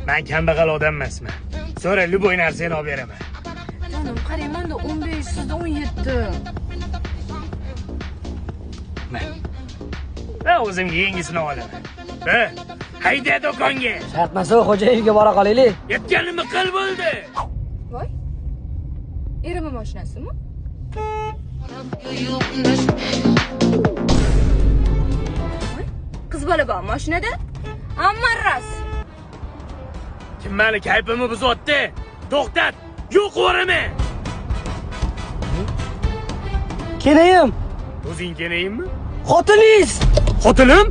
Men kambag'al odam emasman. So'ra, любой narsani olib beraman. Jonim, qarang, menda 15, sizda 17. Men o'zimga yangisini olaman. Hayda do'konga. Shartmasa xo'jayinga bora qolaylik. Yetganimni qil bo'ldi. Voy. Erimning mashinasimi? Qiz bola bor mashinada. Hamma ras. Kim meni kayfimni buzyapti? To'xtat. Yo'q o'raman. Kelayim. O'zing kelayimmi? Xotiningiz. Xotinim?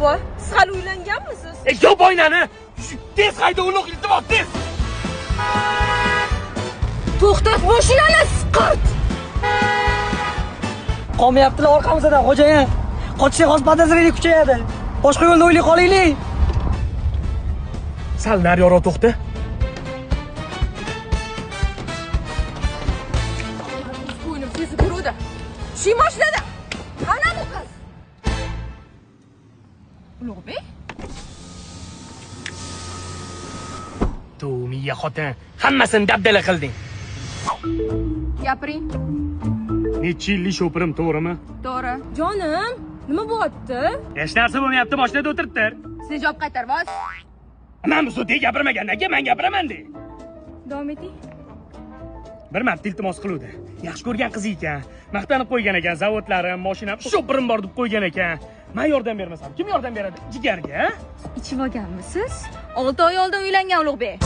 Voy, siz hali uylanganmisiz? Yo'q oynani. Tez hayda ulug' iltimos, tez. To'xtat mashinani, siqart. Qolmayaptilar orqamizdan xo'jayin. Qochishga xos podozreniya kuchayadi. Boshqa yo'lni o'ylay qolaylik. Sal nariroq to'xta. Qo'ynim sezib ko'ruvdi. Shu mashinada. Ana bu qiz. Ulug'bek? To'miya xotin, hammasini dabdala qilding. Gapiring. Necha yillik sho'pirim, to'g'rimi? To'g'ri. Jonim, nima bo'lyapti? Hech narsa bo'lmayapti, mashinada o'tiribdir. Siz javob qaytarvos. Men bu so'tga gapirmagandan keyin men gapiraman de. Davom eting. Bir marta iltimos qiluvdi. Yaxshi ko'rgan qiz ekan. Maqtanib qo'ygan ekan, zavodlarim, mashinam, sho'pirim bor deb qo'ygan ekan. Men yordam bermasam, kim yordam beradi? Jigarga, a? Ichib olganmisiz? 6 oy oldin uylangan Ulug'bek.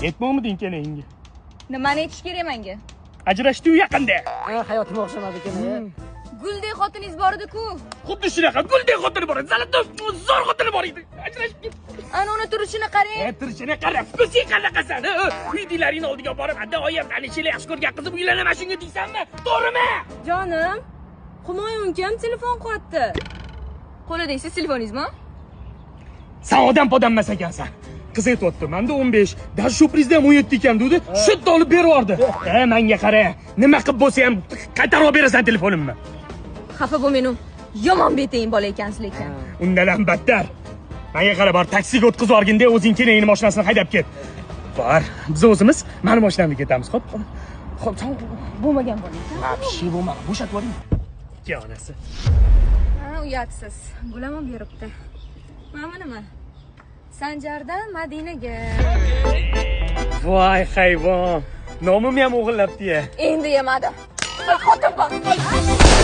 Yetmovmiding kelayinga? Nimani aytish kerak menga? Ajrashdi-yu yaqinda. Hayotim o'xshamadi ekan. Guldek xotiningiz bor edi-ku. Xuddi shunaqa guldek xotini bor edi. Zalida zo'r xotini bor edi. Ajrashib ketdi. Ana uni turishini qarang. Turishini qarab, ko'zing qanaqasan? Uydilaring oldiga borib, "Adda oyim tanishili yaxshi ko'rgan qizim uylanaman shunga" deysanmi? To'g'rimi? Jonim, Humoyun kim telefon qilyapti? Qo'lidagisiz telefoningizmi? Sen odam emas ekansan. Qiz aytibdi, menda 15, dar shu prizda ham 17 ekan dedi. Shit olib beryordi. Menga qara, nima qilib bo'lsa ham qaytarib berasan telefonimni. Xafa bo'lmang, yomon betayin bola ekansiz lekin. Undan ham battar. Menga qara, bor taksiga o'tkazib yuborganda o'zing kelayini mashinasini haydab ket. Bor, biz o'zimiz meni mashinamga ketamiz, xo'p? Xo'p, sen Bo'lmagan bola ekan. Vapshi bo'lma, bo'shatib yuboring. Jonasi. Ha, uyatsiz. Bo'laman beribdi. Mana nima? Sanjardan Madinaga. Voy hayvon. Nomim ham o'g'irlabdi-ya. Endi yemadi. Xotin bor.